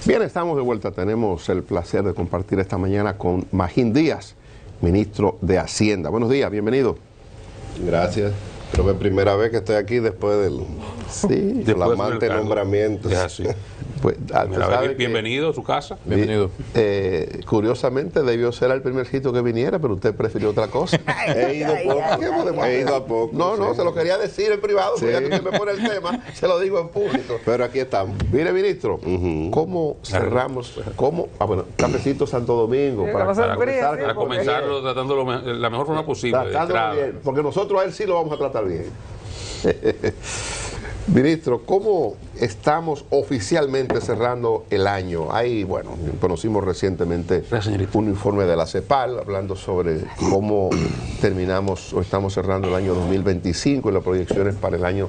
Bien, estamos de vuelta. Tenemos el placer de compartir esta mañana con Magín Díaz, ministro de Hacienda. Buenos días, bienvenido. Gracias. Creo que es primera vez que estoy aquí después del flamante nombramiento. Pues, bienvenido a su casa. Bienvenido. Curiosamente debió ser el primer sitio que viniera, pero usted prefirió otra cosa. He ido a poco. No, se lo quería decir en privado, porque ya que usted me pone el tema, se lo digo en público. Pero aquí estamos. Mire, ministro, ¿cómo cerramos? Cafecito Santo Domingo, para comenzarlo tratando la mejor forma posible. Tratándolo bien, porque nosotros a él sí lo vamos a tratar bien. Ministro, ¿cómo estamos oficialmente cerrando el año? Conocimos recientemente un informe de la CEPAL hablando sobre cómo terminamos o estamos cerrando el año 2025 y las proyecciones para el año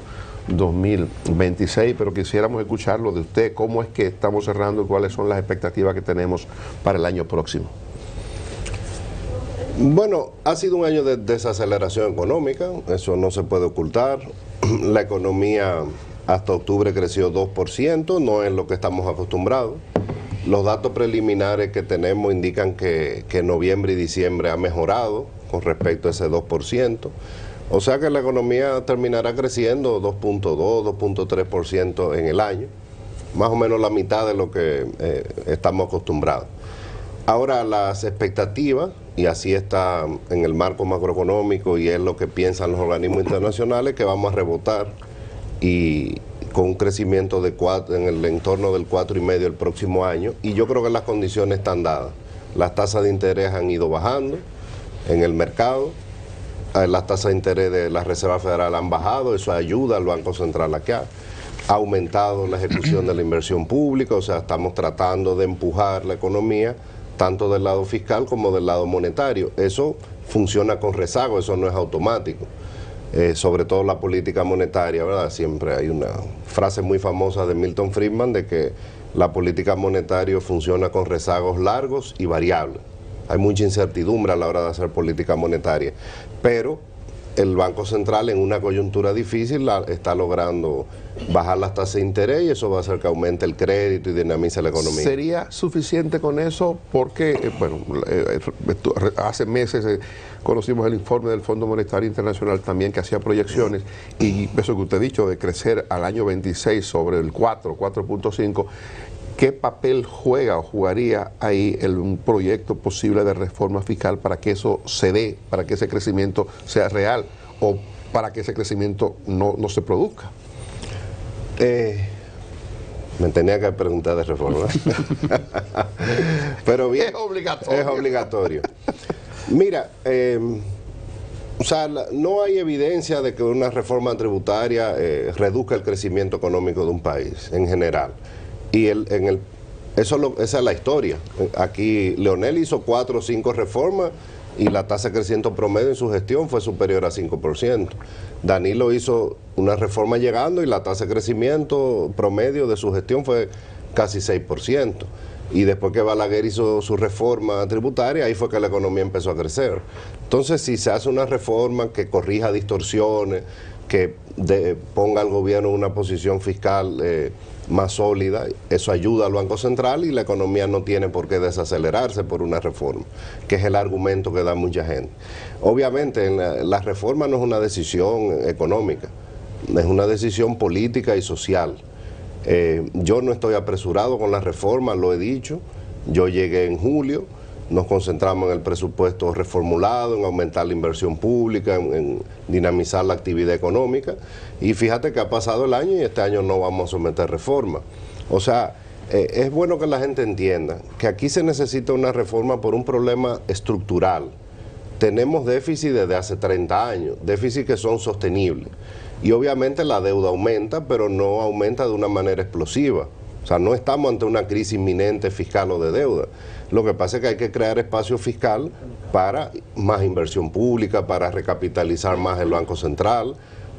2026, pero quisiéramos escucharlo de usted, cómo es que estamos cerrando y cuáles son las expectativas que tenemos para el año próximo. Bueno, ha sido un año de desaceleración económica, eso no se puede ocultar. La economía hasta octubre creció 2%, no es lo que estamos acostumbrados. Los datos preliminares que tenemos indican que noviembre y diciembre ha mejorado con respecto a ese 2%. O sea que la economía terminará creciendo 2.2, 2.3% en el año, más o menos la mitad de lo que estamos acostumbrados. Ahora las expectativas, y así está en el marco macroeconómico y es lo que piensan los organismos internacionales, que vamos a rebotar y con un crecimiento de en el entorno del 4,5% el próximo año, y yo creo que las condiciones están dadas. Las tasas de interés han ido bajando en el mercado, las tasas de interés de la Reserva Federal han bajado, eso ayuda al Banco Central a que ha aumentado la ejecución de la inversión pública, o sea, estamos tratando de empujar la economía tanto del lado fiscal como del lado monetario. Eso funciona con rezago, eso no es automático. Sobre todo la política monetaria, ¿verdad? Siempre hay una frase muy famosa de Milton Friedman de que la política monetaria funciona con rezagos largos y variables. Hay mucha incertidumbre a la hora de hacer política monetaria, pero el Banco Central en una coyuntura difícil está logrando bajar las tasas de interés y eso va a hacer que aumente el crédito y dinamice la economía. ¿Sería suficiente con eso? Porque, hace meses conocimos el informe del Fondo Monetario Internacional también que hacía proyecciones y eso que usted ha dicho de crecer al año 26 sobre el 4.5. ¿Qué papel juega o jugaría ahí un proyecto posible de reforma fiscal para que eso se dé, para que ese crecimiento sea real o para que ese crecimiento no se produzca? Me tenía que preguntar de reforma. Pero bien, es obligatorio. Es obligatorio. Mira, no hay evidencia de que una reforma tributaria reduzca el crecimiento económico de un país en general. Y esa es la historia. Aquí Leonel hizo 4 o 5 reformas y la tasa de crecimiento promedio en su gestión fue superior a 5%. Danilo hizo una reforma llegando y la tasa de crecimiento promedio de su gestión fue casi 6%. Y después que Balaguer hizo su reforma tributaria, ahí fue que la economía empezó a crecer. Entonces, si se hace una reforma que corrija distorsiones, que ponga al gobierno en una posición fiscal más sólida, eso ayuda al Banco Central y la economía no tiene por qué desacelerarse por una reforma, que es el argumento que da mucha gente. Obviamente, la reforma no es una decisión económica, es una decisión política y social. Yo no estoy apresurado con la reforma, lo he dicho, yo llegué en julio, nos concentramos en el presupuesto reformulado, en aumentar la inversión pública, en dinamizar la actividad económica. Y fíjate que ha pasado el año y este año no vamos a someter reforma. O sea, es bueno que la gente entienda que aquí se necesita una reforma por un problema estructural. Tenemos déficit desde hace 30 años, déficit que son sostenibles. Y obviamente la deuda aumenta, pero no aumenta de una manera explosiva. O sea, no estamos ante una crisis inminente fiscal o de deuda. Lo que pasa es que hay que crear espacio fiscal para más inversión pública, para recapitalizar más el Banco Central,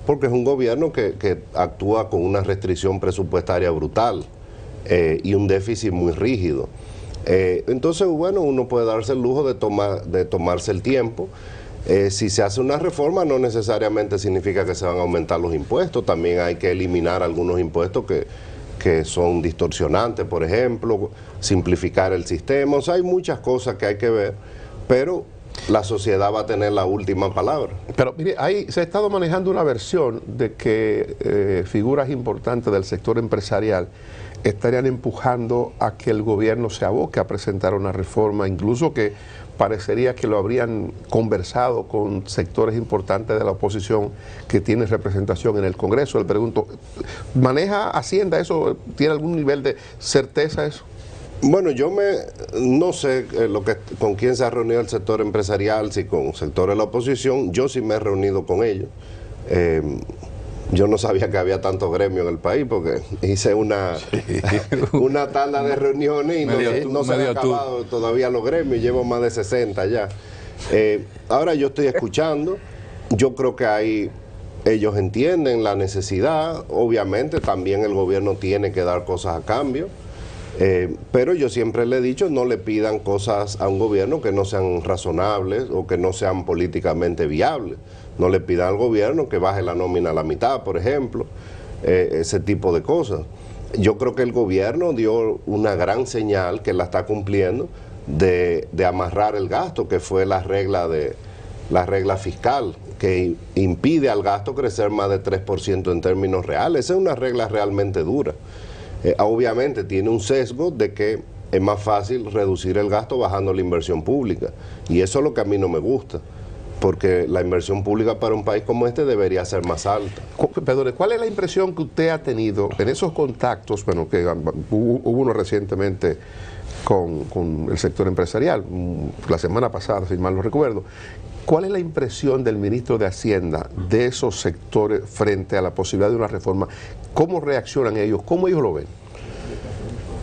porque es un gobierno que actúa con una restricción presupuestaria brutal y un déficit muy rígido. Entonces, bueno, uno puede darse el lujo de tomarse el tiempo. Si se hace una reforma, no necesariamente significa que se van a aumentar los impuestos, también hay que eliminar algunos impuestos que que son distorsionantes, por ejemplo, simplificar el sistema. O sea, hay muchas cosas que hay que ver, pero la sociedad va a tener la última palabra. Pero mire, ahí se ha estado manejando una versión de que figuras importantes del sector empresarial estarían empujando a que el gobierno se aboque a presentar una reforma, incluso que parecería que lo habrían conversado con sectores importantes de la oposición que tienen representación en el Congreso. Le pregunto, ¿maneja Hacienda eso? ¿Tiene algún nivel de certeza eso? Bueno, no sé con quién se ha reunido el sector empresarial, si con sectores de la oposición. Yo sí me he reunido con ellos. Yo no sabía que había tantos gremios en el país porque hice una tanda de reuniones y no se han acabado todavía los gremios, llevo más de 60 ya. Ahora yo estoy escuchando, yo creo que ellos entienden la necesidad, obviamente también el gobierno tiene que dar cosas a cambio, pero yo siempre le he dicho, no le pidan cosas a un gobierno que no sean razonables o que no sean políticamente viables. No le pidan al gobierno que baje la nómina a la mitad, por ejemplo, ese tipo de cosas. Yo creo que el gobierno dio una gran señal, que la está cumpliendo, de amarrar el gasto, que fue la regla fiscal, que impide al gasto crecer más de 3% en términos reales. Esa es una regla realmente dura. Obviamente tiene un sesgo de que es más fácil reducir el gasto bajando la inversión pública, y eso es lo que a mí no me gusta, porque la inversión pública para un país como este debería ser más alta. Perdón, ¿cuál es la impresión que usted ha tenido en esos contactos, bueno, que hubo uno recientemente con el sector empresarial, la semana pasada, si mal no recuerdo? ¿Cuál es la impresión del ministro de Hacienda de esos sectores frente a la posibilidad de una reforma? ¿Cómo reaccionan ellos? ¿Cómo ellos lo ven?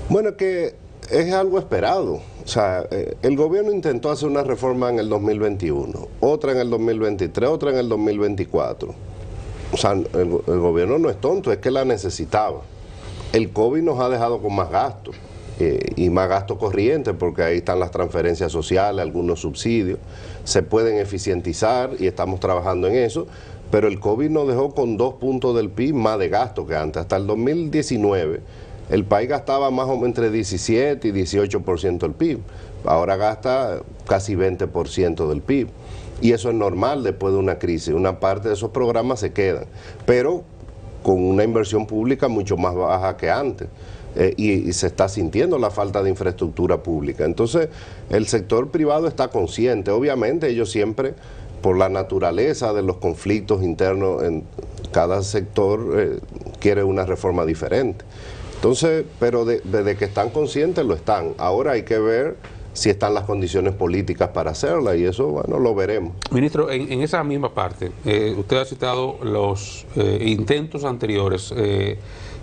Bueno, que es algo esperado. O sea, el gobierno intentó hacer una reforma en el 2021, otra en el 2023, otra en el 2024. O sea, el gobierno no es tonto, es que la necesitaba. El COVID nos ha dejado con más gastos, y más gasto corriente, porque ahí están las transferencias sociales, algunos subsidios. Se pueden eficientizar y estamos trabajando en eso, pero el COVID nos dejó con 2 puntos del PIB más de gasto que antes. Hasta el 2019... el país gastaba más o menos entre 17 y 18% del PIB. Ahora gasta casi 20% del PIB. Y eso es normal después de una crisis. Una parte de esos programas se quedan, pero con una inversión pública mucho más baja que antes. Y se está sintiendo la falta de infraestructura pública. Entonces, el sector privado está consciente. Obviamente, ellos siempre, por la naturaleza de los conflictos internos en cada sector, quieren una reforma diferente. Entonces, pero desde que están conscientes lo están. Ahora hay que ver si están las condiciones políticas para hacerla, y eso, bueno, lo veremos. Ministro, en esa misma parte, usted ha citado los intentos anteriores.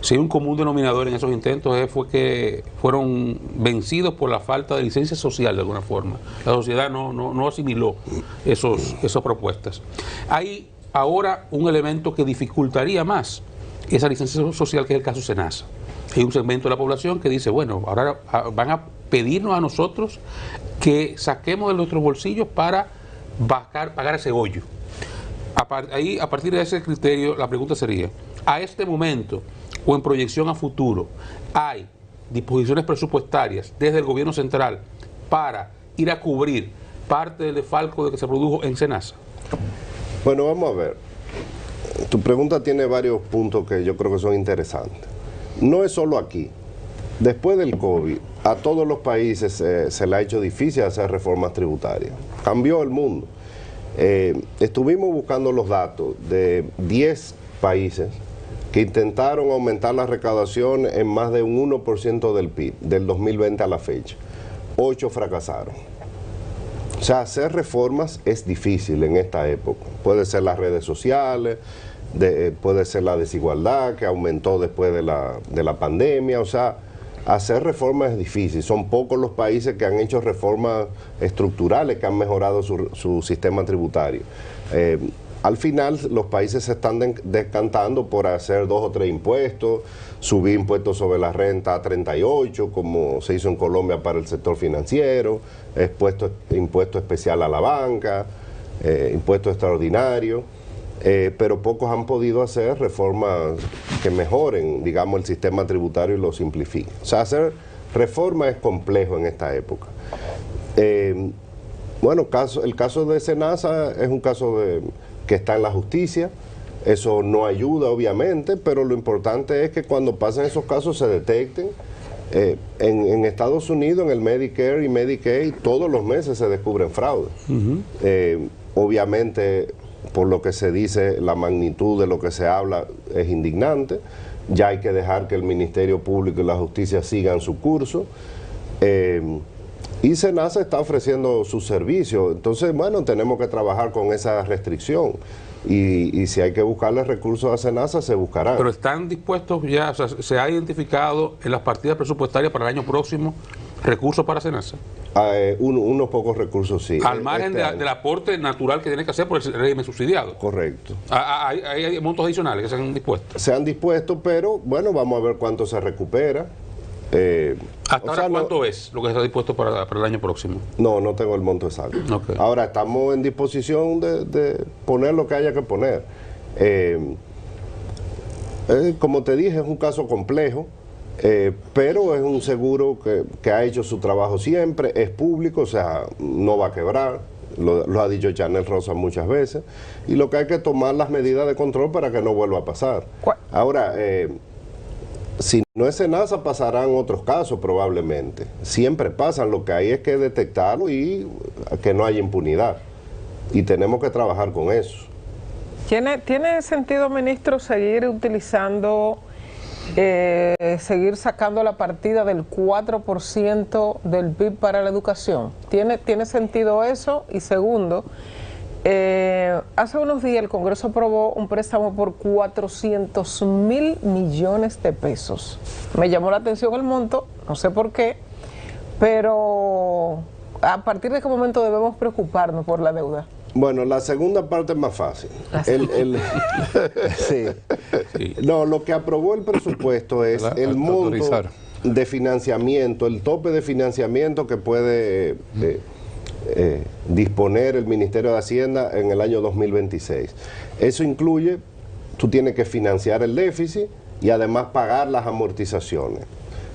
Si hay un común denominador en esos intentos fue que fueron vencidos por la falta de licencia social de alguna forma. La sociedad no asimiló esas propuestas. Hay ahora un elemento que dificultaría más esa licencia social, que es el caso SENASA. Hay un segmento de la población que dice, bueno, ahora van a pedirnos a nosotros que saquemos de nuestros bolsillos para pagar ese hoyo. A partir de ese criterio, la pregunta sería, a este momento o en proyección a futuro, ¿hay disposiciones presupuestarias desde el gobierno central para ir a cubrir parte del desfalco de que se produjo en SENASA? Bueno, vamos a ver. Tu pregunta tiene varios puntos que yo creo que son interesantes. No es solo aquí. Después del COVID, a todos los países se le ha hecho difícil hacer reformas tributarias. Cambió el mundo. Estuvimos buscando los datos de 10 países que intentaron aumentar la recaudación en más de un 1% del PIB, del 2020 a la fecha. 8 fracasaron. O sea, hacer reformas es difícil en esta época. Puede ser las redes sociales, puede ser la desigualdad que aumentó después de la pandemia. O sea, hacer reformas es difícil. Son pocos los países que han hecho reformas estructurales, que han mejorado su sistema tributario. Al final, los países se están decantando por hacer 2 o 3 impuestos, subir impuestos sobre la renta a 38, como se hizo en Colombia para el sector financiero, impuesto especial a la banca, impuesto extraordinario. pero pocos han podido hacer reformas que mejoren, digamos, el sistema tributario y lo simplifiquen. O sea, hacer reforma es complejo en esta época. Bueno, el caso de SENASA es un caso que está en la justicia. Eso no ayuda, obviamente, pero lo importante es que cuando pasen esos casos se detecten. En Estados Unidos, en el Medicare y Medicaid, todos los meses se descubren fraudes. Obviamente, por lo que se dice, la magnitud de lo que se habla es indignante. Ya hay que dejar que el Ministerio Público y la Justicia sigan su curso. Y SENASA está ofreciendo sus servicios. Entonces, bueno, tenemos que trabajar con esa restricción. Y si hay que buscarle recursos a SENASA, se buscarán. Pero están dispuestos ya, o sea, se ha identificado en las partidas presupuestarias para el año próximo recursos para SENASA. Unos pocos recursos, sí. Al margen del aporte natural que tiene que hacer por el régimen subsidiado. Correcto. Hay montos adicionales que se han dispuesto. Se han dispuesto, pero bueno, vamos a ver cuánto se recupera. ¿Hasta ahora cuánto es lo que está dispuesto para el año próximo? No tengo el monto exacto. Okay. Ahora estamos en disposición de poner lo que haya que poner. Como te dije, es un caso complejo, pero es un seguro que ha hecho su trabajo siempre, es público, o sea, no va a quebrar. Lo ha dicho Chanel Rosa muchas veces. Y lo que hay que tomar las medidas de control para que no vuelva a pasar. Ahora, si no es SENASA, pasarán otros casos probablemente. Siempre pasan, lo que hay es que detectarlo y que no haya impunidad. Y tenemos que trabajar con eso. ¿Tiene sentido, ministro, seguir utilizando, seguir sacando la partida del 4% del PIB para la educación? ¿Tiene sentido eso? Y segundo, hace unos días el Congreso aprobó un préstamo por 400.000 millones de pesos. Me llamó la atención el monto, no sé por qué, pero ¿a partir de qué momento debemos preocuparnos por la deuda? Bueno, la segunda parte es más fácil. Sí. No, lo que aprobó el presupuesto es el monto de financiamiento, el tope de financiamiento que puede disponer el Ministerio de Hacienda en el año 2026. Eso incluye, tú tienes que financiar el déficit y además pagar las amortizaciones.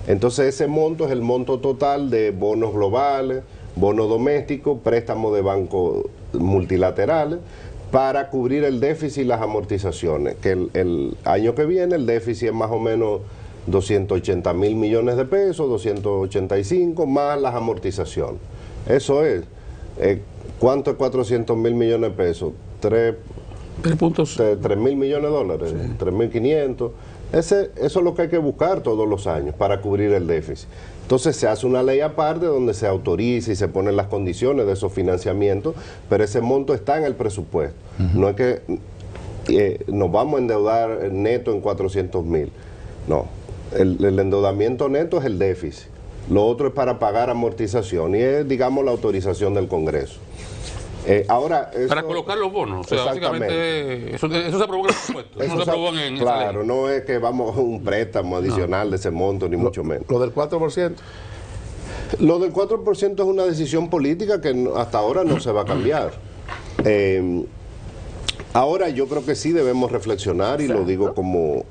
Entonces ese monto es el monto total de bonos globales, bonos domésticos, préstamos de bancos multilaterales para cubrir el déficit y las amortizaciones, que el año que viene el déficit es más o menos 280.000 millones de pesos, 285, más las amortizaciones. Eso es. ¿Cuánto es 400.000 millones de pesos? 3.000 millones de dólares, sí. 3.500. Eso es lo que hay que buscar todos los años para cubrir el déficit. Entonces se hace una ley aparte donde se autoriza y se ponen las condiciones de esos financiamientos, pero ese monto está en el presupuesto. No es que nos vamos a endeudar neto en 400.000. No, el endeudamiento neto es el déficit. Lo otro es para pagar amortización y es, digamos, la autorización del Congreso. Ahora, eso, para colocar los bonos, o sea, básicamente eso se aprobó en el presupuesto, eso no se aprobó en claro, no es que vamos a un préstamo adicional de ese monto, ni mucho menos. ¿Lo del 4%? Lo del 4% es una decisión política que hasta ahora no se va a cambiar. Ahora yo creo que sí debemos reflexionar y lo digo como...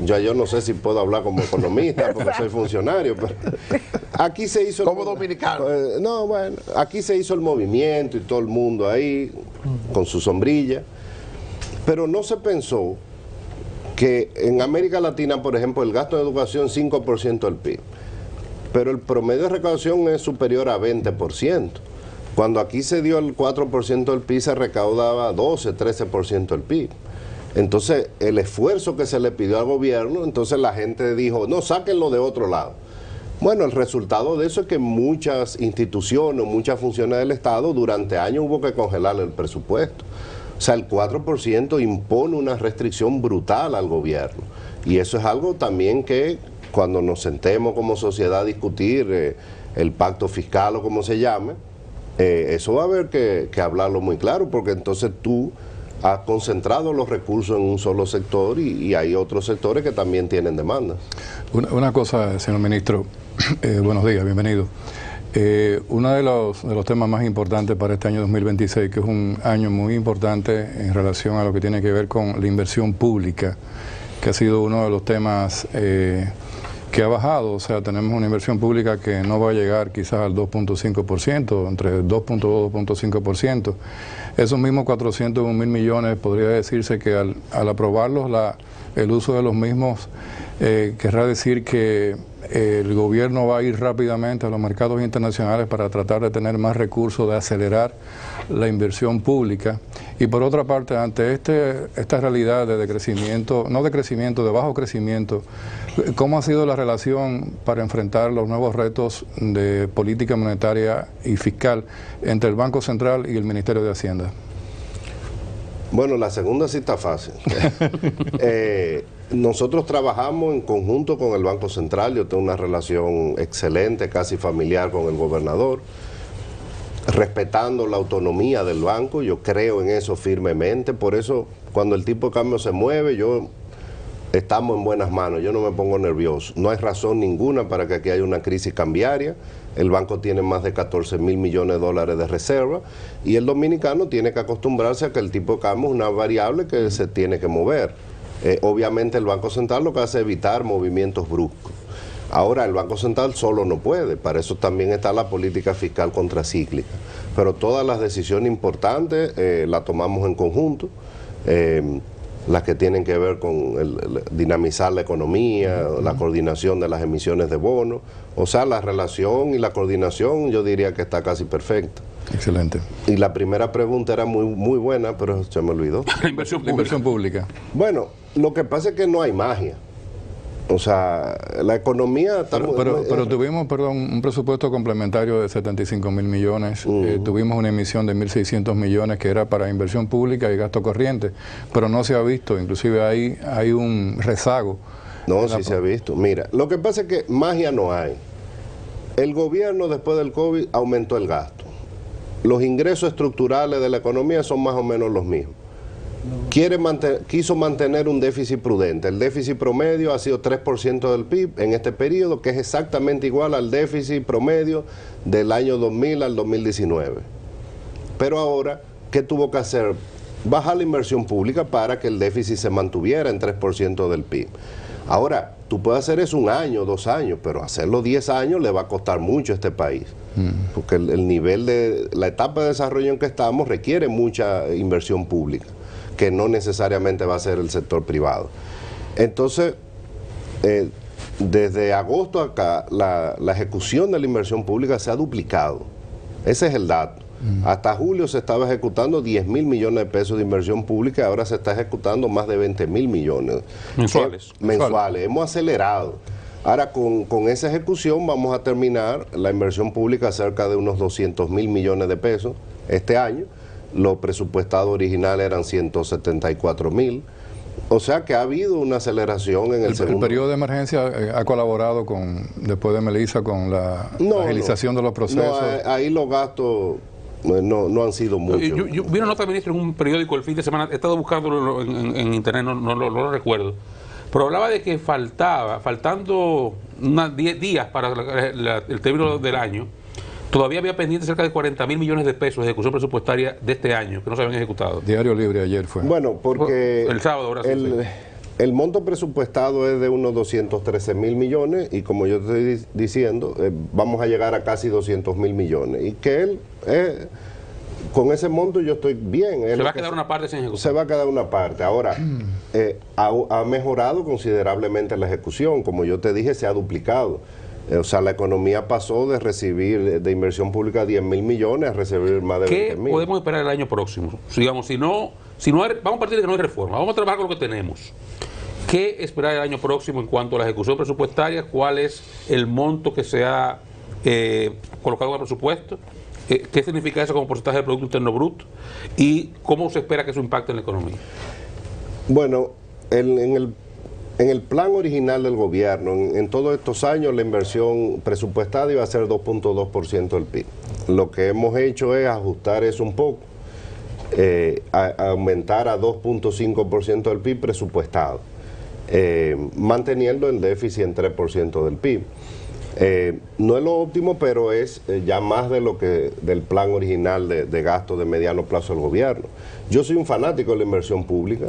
ya yo no sé si puedo hablar como economista porque soy funcionario, pero aquí se hizo... Como dominicano. No, bueno, aquí se hizo el movimiento y todo el mundo ahí con su sombrilla, pero no se pensó que en América Latina, por ejemplo, el gasto de educación es 5% del PIB, pero el promedio de recaudación es superior a 20%. Cuando aquí se dio el 4% del PIB, se recaudaba 12, 13% del PIB. Entonces, el esfuerzo que se le pidió al gobierno, entonces la gente dijo, no, sáquenlo de otro lado. Bueno, el resultado de eso es que muchas instituciones, muchas funciones del Estado, durante años hubo que congelar el presupuesto. O sea, el 4% impone una restricción brutal al gobierno. Y eso es algo también que cuando nos sentemos como sociedad a discutir el pacto fiscal o como se llame, eso va a haber que hablarlo muy claro, porque entonces tú ha concentrado los recursos en un solo sector y hay otros sectores que también tienen demandas. Una cosa, señor ministro, buenos días, bienvenido. Uno de los temas más importantes para este año 2026, que es un año muy importante en relación a lo que tiene que ver con la inversión pública, que ha sido uno de los temas que ha bajado. O sea, tenemos una inversión pública que no va a llegar quizás al 2.5%, entre 2.2 y 2.5%. Esos mismos 401.000 millones, podría decirse que al aprobarlos, el uso de los mismos querrá decir que el gobierno va a ir rápidamente a los mercados internacionales para tratar de tener más recursos, de acelerar la inversión pública. Y por otra parte, ante esta realidad de decrecimiento, no de crecimiento, de bajo crecimiento, ¿cómo ha sido la relación para enfrentar los nuevos retos de política monetaria y fiscal entre el Banco Central y el Ministerio de Hacienda? Bueno, la segunda sí está fácil. Nosotros trabajamos en conjunto con el Banco Central. Yo tengo una relación excelente, casi familiar con el gobernador, respetando la autonomía del banco. Yo creo en eso firmemente. Por eso, cuando el tipo de cambio se mueve, estamos en buenas manos. Yo no me pongo nervioso. No hay razón ninguna para que aquí haya una crisis cambiaria. El banco tiene más de 14.000 millones de dólares de reserva y el dominicano tiene que acostumbrarse a que el tipo de cambio es una variable que se tiene que mover. Obviamente el Banco Central lo que hace es evitar movimientos bruscos. Ahora el Banco Central solo no puede, para eso también está la política fiscal contracíclica. Pero todas las decisiones importantes las tomamos en conjunto. Las que tienen que ver con dinamizar la economía, la coordinación de las emisiones de bonos. O sea, la relación y la coordinación yo diría que está casi perfecta. Excelente. Y la primera pregunta era muy buena, pero se me olvidó. La inversión pública. Bueno, lo que pasa es que no hay magia. O sea, la economía está pero tuvimos, un presupuesto complementario de 75.000 millones, tuvimos una emisión de 1.600 millones que era para inversión pública y gasto corriente, pero no se ha visto, inclusive hay un rezago. No, sí se ha visto. Mira, lo que pasa es que magia no hay. El gobierno después del COVID aumentó el gasto. Los ingresos estructurales de la economía son más o menos los mismos. Quiso mantener un déficit prudente. El déficit promedio ha sido 3% del PIB en este periodo, que es exactamente igual al déficit promedio del año 2000 al 2019. Pero ahora, ¿qué tuvo que hacer? Bajar la inversión pública para que el déficit se mantuviera en 3% del PIB. Ahora, tú puedes hacer eso 1 año, 2 años, pero hacerlo 10 años le va a costar mucho a este país. Porque el nivel de la etapa de desarrollo en que estamos requiere mucha inversión pública, que no necesariamente va a ser el sector privado. Entonces, desde agosto acá, la ejecución de la inversión pública se ha duplicado. Ese es el dato. Hasta julio se estaba ejecutando 10.000 millones de pesos de inversión pública y ahora se está ejecutando más de 20.000 millones. Mensuales. Hemos acelerado. Ahora, con esa ejecución vamos a terminar la inversión pública cerca de unos 200.000 millones de pesos este año. Lo presupuestado original eran 174.000. O sea que ha habido una aceleración en el segundo. ¿El periodo de emergencia ha colaborado después de Melissa con la agilización de los procesos? No, ahí los gastos no han sido muchos. Yo vi una nota, ministro, en un periódico el fin de semana, he estado buscándolo en internet, no lo recuerdo, pero hablaba de que faltando 10 días para el término del año, todavía había pendiente cerca de 40.000 millones de pesos de ejecución presupuestaria de este año, que no se habían ejecutado. Diario Libre ayer fue. Bueno, porque el sábado, ahora sí. El monto presupuestado es de unos 213.000 millones y como yo estoy diciendo, vamos a llegar a casi 200.000 millones. Y que con ese monto yo estoy bien. Se va a quedar una parte sin ejecución. Se va a quedar una parte. Ahora, ha mejorado considerablemente la ejecución. Como yo te dije, se ha duplicado. O sea, la economía pasó de recibir de inversión pública 10.000 millones a recibir más de 20.000. ¿Qué podemos esperar el año próximo? Digamos, si no hay, vamos a partir de que no hay reforma, vamos a trabajar con lo que tenemos. ¿Qué esperar el año próximo en cuanto a la ejecución presupuestaria? ¿Cuál es el monto que se ha colocado en el presupuesto? ¿Qué significa eso como porcentaje del Producto Interno Bruto? ¿Y cómo se espera que eso impacte en la economía? Bueno, en el plan original del gobierno, en todos estos años, la inversión presupuestada iba a ser 2.2% del PIB. Lo que hemos hecho es ajustar eso un poco, aumentar a 2.5% del PIB presupuestado, manteniendo el déficit en 3% del PIB. No es lo óptimo, pero es ya más de lo que del plan original de gasto de mediano plazo del gobierno. Yo soy un fanático de la inversión pública.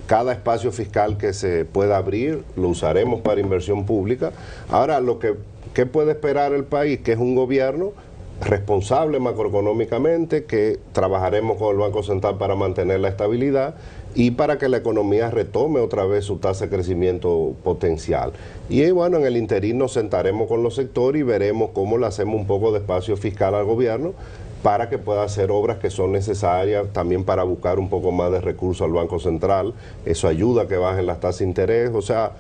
Cada espacio fiscal que se pueda abrir lo usaremos para inversión pública. Ahora, ¿qué puede esperar el país? Que es un gobierno responsable macroeconómicamente, que trabajaremos con el Banco Central para mantener la estabilidad y para que la economía retome otra vez su tasa de crecimiento potencial. Y bueno, en el interín nos sentaremos con los sectores y veremos cómo le hacemos un poco de espacio fiscal al gobierno para que pueda hacer obras que son necesarias, también para buscar un poco más de recursos al Banco Central. Eso ayuda a que bajen las tasas de interés. O sea,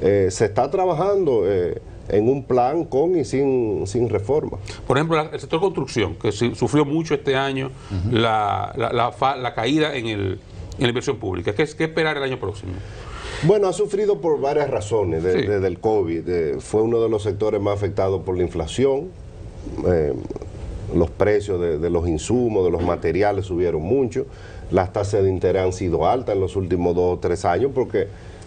se está trabajando en un plan con y sin reforma. Por ejemplo, el sector construcción, que sufrió mucho este año la caída en la inversión pública. ¿Qué esperar el año próximo? Bueno, ha sufrido por varias razones desde el COVID. Fue uno de los sectores más afectados por la inflación. Los precios de los insumos, de los materiales subieron mucho. Las tasas de interés han sido altas en los últimos 2 o 3 años porque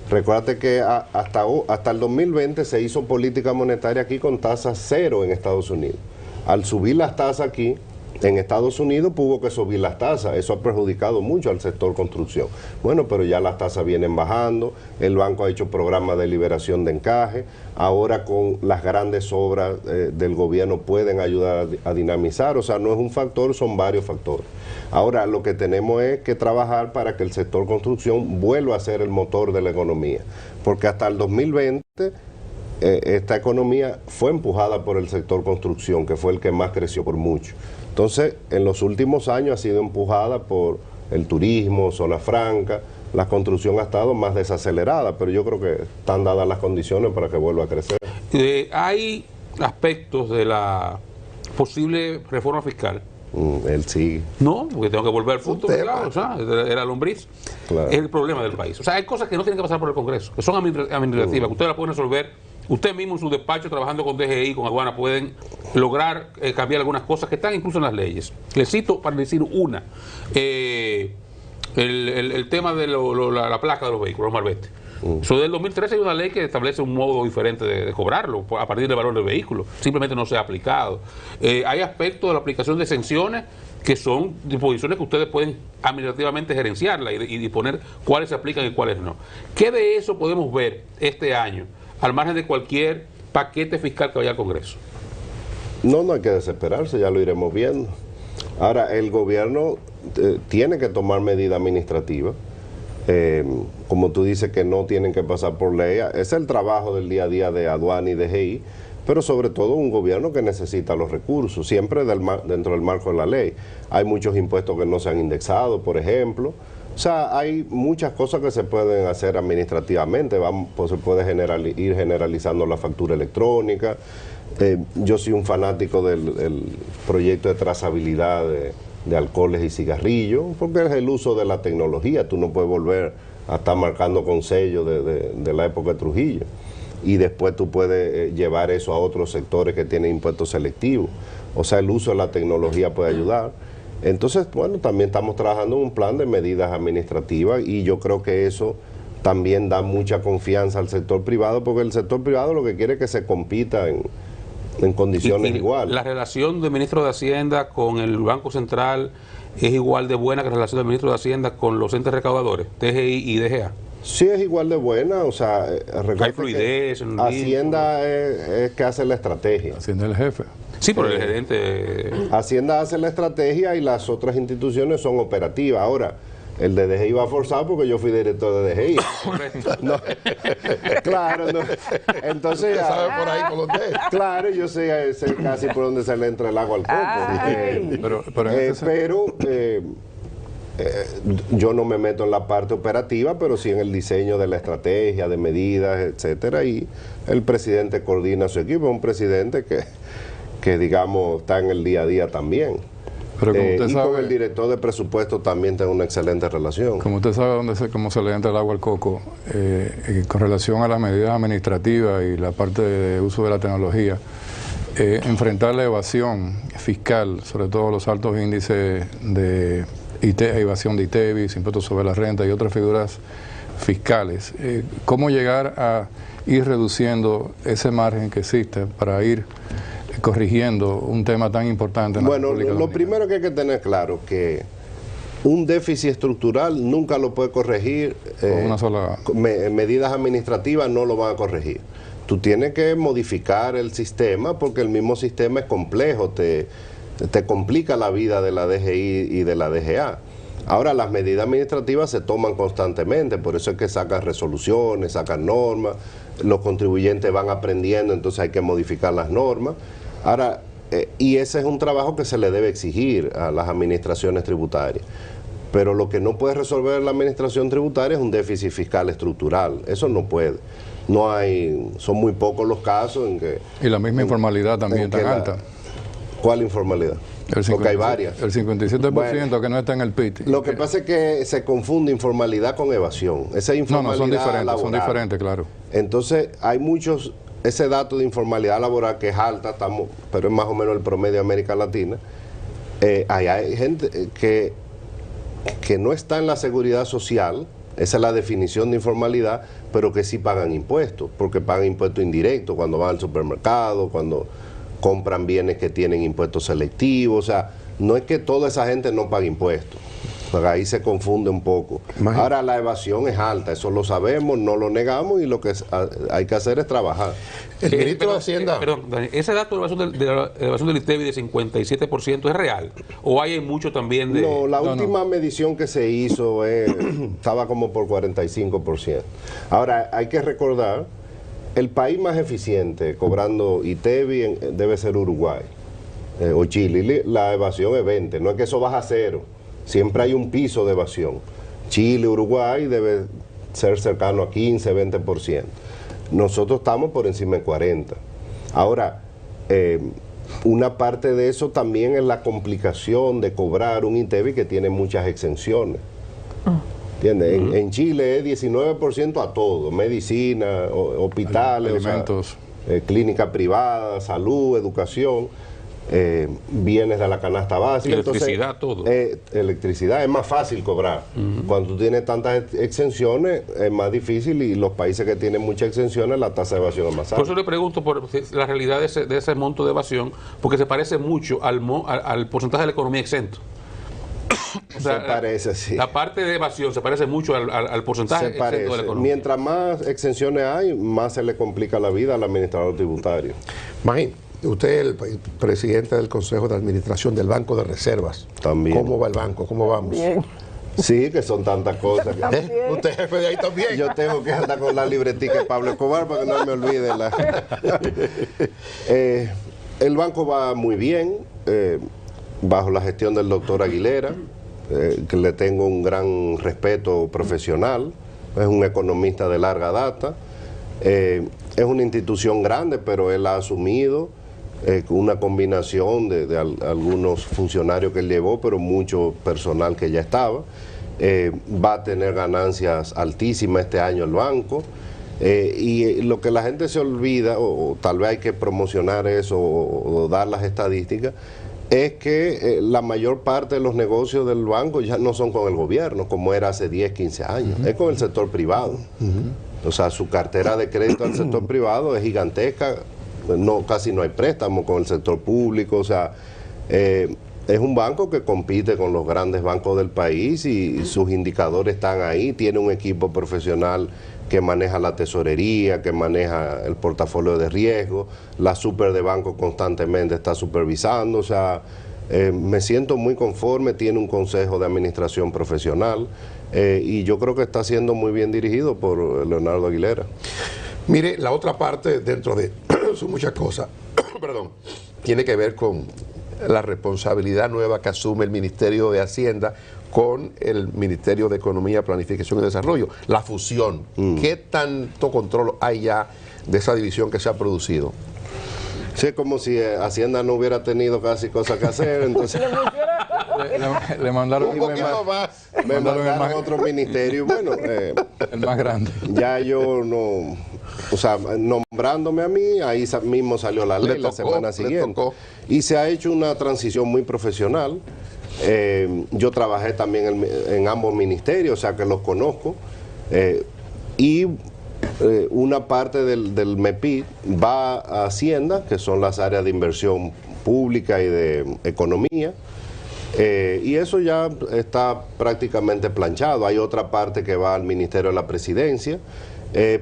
recuérdate que hasta el 2020 se hizo política monetaria aquí con tasas cero en Estados Unidos. Al subir las tasas aquí en Estados Unidos hubo que subir las tasas. Eso ha perjudicado mucho al sector construcción. Bueno, pero ya las tasas vienen bajando. El banco ha hecho programas de liberación de encaje. Ahora con las grandes obras del gobierno pueden ayudar a dinamizar. O sea, no es un factor, son varios factores. Ahora lo que tenemos es que trabajar para que el sector construcción vuelva a ser el motor de la economía. Porque hasta el 2020 esta economía fue empujada por el sector construcción, que fue el que más creció por mucho. Entonces, en los últimos años ha sido empujada por el turismo, zona franca. La construcción ha estado más desacelerada, pero yo creo que están dadas las condiciones para que vuelva a crecer. Hay aspectos de la posible reforma fiscal. Él sigue. No, porque tengo que volver al punto, claro, o sea, era lombriz. Claro. Es el problema del país. O sea, hay cosas que no tienen que pasar por el Congreso, que son administrativas, que ustedes las pueden resolver. Usted mismo en su despacho, trabajando con DGI, con aduana, pueden lograr cambiar algunas cosas que están incluso en las leyes. Les cito para decir una. El tema de la placa de los vehículos, los malvete. Eso del 2013 hay una ley que establece un modo diferente de cobrarlo a partir del valor del vehículo. Simplemente no se ha aplicado. Hay aspectos de la aplicación de exenciones que son disposiciones que ustedes pueden administrativamente gerenciarla y disponer cuáles se aplican y cuáles no. ¿Qué de eso podemos ver este año, al margen de cualquier paquete fiscal que vaya al Congreso? No hay que desesperarse, ya lo iremos viendo. Ahora, el gobierno tiene que tomar medidas administrativas, como tú dices, que no tienen que pasar por ley. Es el trabajo del día a día de aduana y DGI, pero sobre todo un gobierno que necesita los recursos, siempre dentro del marco de la ley. Hay muchos impuestos que no se han indexado, por ejemplo. O sea, hay muchas cosas que se pueden hacer administrativamente. Pues se puede ir generalizando la factura electrónica. Yo soy un fanático del proyecto de trazabilidad de alcoholes y cigarrillos, porque es el uso de la tecnología. Tú no puedes volver a estar marcando con sellos de la época de Trujillo. Y después tú puedes llevar eso a otros sectores que tienen impuestos selectivos. O sea, el uso de la tecnología puede ayudar. Entonces, bueno, también estamos trabajando en un plan de medidas administrativas y yo creo que eso también da mucha confianza al sector privado, porque el sector privado lo que quiere es que se compita en condiciones iguales. ¿La relación del ministro de Hacienda con el Banco Central es igual de buena que la relación del ministro de Hacienda con los entes recaudadores, DGI y DGA? Sí, es igual de buena, o sea, hay fluidez. Hacienda es que hace la estrategia. Hacienda es el jefe. Sí, pero el gerente... Hacienda hace la estrategia y las otras instituciones son operativas. Ahora, el de DGI va forzado porque yo fui director de DGI. No, claro, no. Entonces, ¿sabe por ahí por dónde es? Claro, yo sé casi por dónde se le entra el agua al coco. Pero yo no me meto en la parte operativa, pero sí en el diseño de la estrategia, de medidas, etcétera. Y el presidente coordina su equipo, es un presidente que digamos está en el día a día también. Pero como usted y sabe, con el director de presupuesto también tengo una excelente relación. Como usted sabe cómo se le entra el agua al coco, con relación a las medidas administrativas y la parte de uso de la tecnología, enfrentar la evasión fiscal, sobre todo los altos índices de evasión de ITEVIS, impuestos sobre la renta y otras figuras fiscales. ¿Cómo llegar a ir reduciendo ese margen que existe para ir corrigiendo un tema tan importante en la Bueno, República lo Dominicana? primero que hay que tener claro que un déficit estructural nunca lo puede corregir, Con una sola... medidas administrativas no lo van a corregir. Tú tienes que modificar el sistema porque el mismo sistema es complejo, te complica la vida de la DGI y de la DGA. Ahora, las medidas administrativas se toman constantemente, por eso es que sacan resoluciones, sacan normas, los contribuyentes van aprendiendo, entonces hay que modificar las normas. Ahora, y ese es un trabajo que se le debe exigir a las administraciones tributarias. Pero lo que no puede resolver la administración tributaria es un déficit fiscal estructural. Eso no puede. No hay, son muy pocos los casos en que... Y la misma informalidad también tan alta. ¿Cuál informalidad? Porque hay varias. El 57% Bueno, que no está en el PIT. Lo que pasa es que se confunde informalidad con evasión. Esa informalidad son diferentes, laboral. son diferentes, claro. Entonces, hay muchos, ese dato de informalidad laboral que es alta, pero es más o menos el promedio de América Latina. Hay gente que no está en la seguridad social, esa es la definición de informalidad, pero que sí pagan impuestos, porque pagan impuestos indirectos cuando van al supermercado, cuando compran bienes que tienen impuestos selectivos. O sea, no es que toda esa gente no pague impuestos, porque ahí se confunde un poco. Ahora, la evasión es alta, eso lo sabemos, no lo negamos, y lo que hay que hacer es trabajar. El ministro de Hacienda... Perdón, Daniel, ¿ese dato de la evasión del ITEVI de 57% es real? ¿O hay mucho también de...? No, la última medición que se hizo estaba como por 45%. Ahora, hay que recordar, el país más eficiente cobrando ITEVI debe ser Uruguay o Chile. La evasión es 20, no es que eso baja a cero. Siempre hay un piso de evasión. Chile, Uruguay debe ser cercano a 15, 20%. Nosotros estamos por encima de 40. Ahora, una parte de eso también es la complicación de cobrar un ITEVI que tiene muchas exenciones. ¿Entiendes? En Chile es 19% a todo, medicina, hospitales, alimentos, clínica privada, salud, educación. Bienes de la canasta básica, electricidad, entonces, todo. Electricidad es más fácil cobrar. Cuando tú tienes tantas exenciones es más difícil, y los países que tienen muchas exenciones la tasa de evasión es más alta. Por eso le pregunto por la realidad de ese monto de evasión, porque se parece mucho al porcentaje de la economía exento. O sea, se parece, sí. La parte de evasión se parece mucho al porcentaje se parece. exento de la economía. Mientras más exenciones hay, más se le complica la vida al administrador tributario. Magín, usted es el presidente del Consejo de Administración del Banco de Reservas. También. ¿Cómo va el banco? ¿Cómo vamos? Bien. Sí, que son tantas cosas. ¿Usted es jefe de ahí también? Yo tengo que andar con la libretica de Pablo Escobar para que no me olvide. El banco va muy bien, bajo la gestión del doctor Aguilera, que le tengo un gran respeto profesional. Es un economista de larga data. Es una institución grande, pero él ha asumido una combinación de algunos funcionarios que él llevó, pero mucho personal que ya estaba. Va a tener ganancias altísimas este año el banco. Y lo que la gente se olvida, o tal vez hay que promocionar eso o dar las estadísticas, es que la mayor parte de los negocios del banco ya no son con el gobierno, como era hace 10, 15 años, es con el sector privado. O sea, su cartera de crédito al sector privado es gigantesca, casi no hay préstamos con el sector público. O sea, es un banco que compite con los grandes bancos del país, y sus indicadores están ahí. Tiene un equipo profesional que maneja la tesorería, que maneja el portafolio de riesgo. La super de banco constantemente está supervisando. O sea, me siento muy conforme. Tiene un consejo de administración profesional, y yo creo que está siendo muy bien dirigido por Leonardo Aguilera. Mire, la otra parte, dentro de son muchas cosas, perdón, tiene que ver con la responsabilidad nueva que asume el Ministerio de Hacienda con el Ministerio de Economía, Planificación y Desarrollo, la fusión. ¿Qué tanto control hay ya de esa división que se ha producido? Sí, es como si Hacienda no hubiera tenido casi cosas que hacer, entonces le mandaron un poquito más. Me mandaron a otro ministerio. Bueno, el más grande. Ya yo no, o sea, nombrándome a mí, ahí mismo salió la ley la semana siguiente. Y se ha hecho una transición muy profesional. Yo trabajé también en ambos ministerios, o sea que los conozco. Una parte del MEPI va a Hacienda, que son las áreas de inversión pública y de economía, y eso ya está prácticamente planchado. Hay otra parte que va al Ministerio de la Presidencia,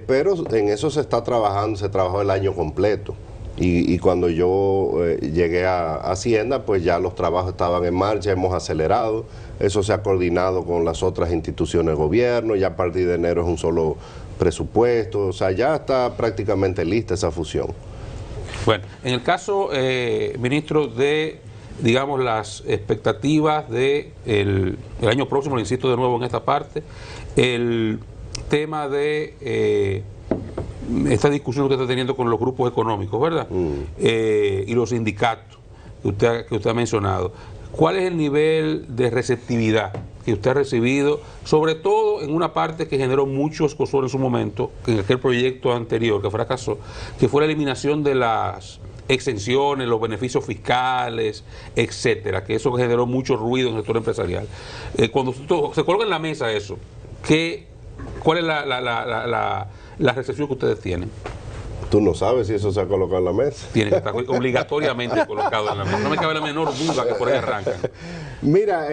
pero en eso se trabajó el año completo. Y cuando yo llegué a Hacienda, pues ya los trabajos estaban en marcha, hemos acelerado, eso se ha coordinado con las otras instituciones del gobierno, ya a partir de enero es un solo presupuesto, o sea, ya está prácticamente lista esa fusión. Bueno, en el caso, ministro, de, digamos, las expectativas de el año próximo, le insisto de nuevo en esta parte, el tema de esta discusión que usted está teniendo con los grupos económicos, ¿verdad? Y los sindicatos que usted ha mencionado. ¿Cuál es el nivel de receptividad que usted ha recibido, sobre todo en una parte que generó mucho escozor en su momento, en aquel proyecto anterior que fracasó, que fue la eliminación de las exenciones, los beneficios fiscales, etcétera, que eso generó mucho ruido en el sector empresarial? Cuando se coloca en la mesa eso, ¿cuál es la recepción que ustedes tienen? Tú no sabes si eso se ha colocado en la mesa. Tiene que estar obligatoriamente colocado en la mesa. No me cabe la menor duda que por ahí arrancan. Mira,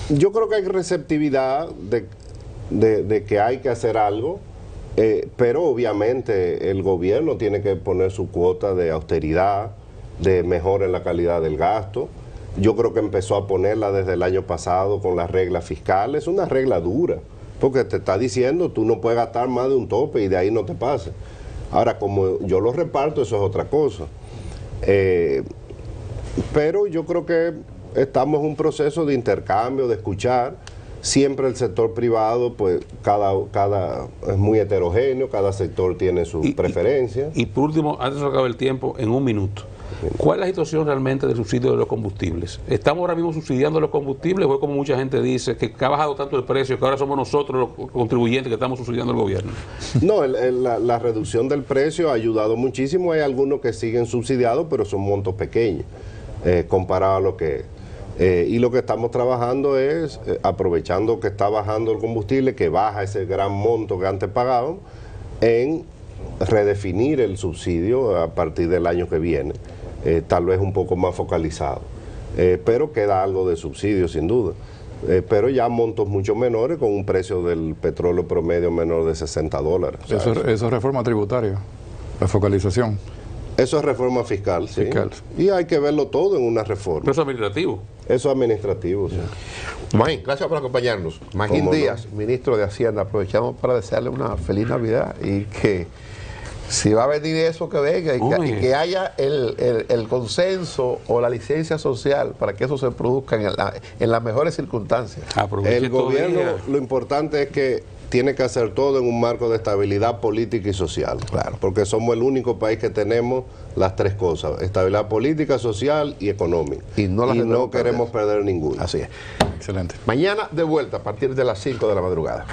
yo creo que hay receptividad de que hay que hacer algo, pero obviamente el gobierno tiene que poner su cuota de austeridad, de mejora en la calidad del gasto. Yo creo que empezó a ponerla desde el año pasado con las reglas fiscales. Es una regla dura, porque te está diciendo tú no puedes gastar más de un tope y de ahí no te pases. Ahora, como yo lo reparto, eso es otra cosa. Pero yo creo que estamos en un proceso de intercambio, de escuchar. Siempre el sector privado, pues es muy heterogéneo, cada sector tiene sus preferencias. Y por último, antes de acabar el tiempo, en un minuto, ¿cuál es la situación realmente del subsidio de los combustibles? ¿Estamos ahora mismo subsidiando los combustibles o es como mucha gente dice, que ha bajado tanto el precio que ahora somos nosotros los contribuyentes que estamos subsidiando al gobierno? No, la reducción del precio ha ayudado muchísimo. Hay algunos que siguen subsidiados, pero son montos pequeños comparado a lo que es. Y lo que estamos trabajando es, aprovechando que está bajando el combustible, que baja ese gran monto que antes pagaban, en redefinir el subsidio a partir del año que viene, tal vez un poco más focalizado, pero queda algo de subsidio sin duda, pero ya montos mucho menores con un precio del petróleo promedio menor de $60. Eso es reforma tributaria, la focalización. Eso es reforma fiscal, sí. Y hay que verlo todo en una reforma. Pero eso es administrativo. Eso es administrativo, sí. Magín, gracias por acompañarnos. Magín Díaz, ministro de Hacienda. Aprovechamos para desearle una feliz Navidad y que si va a venir eso, que venga y que haya el consenso o la licencia social para que eso se produzca en las mejores circunstancias. El gobierno, lo importante es que tiene que hacer todo en un marco de estabilidad política y social. Claro. Porque somos el único país que tenemos las tres cosas: estabilidad política, social y económica. Y no queremos perder ninguna. Así es. Excelente. Mañana de vuelta a partir de las 5 de la madrugada.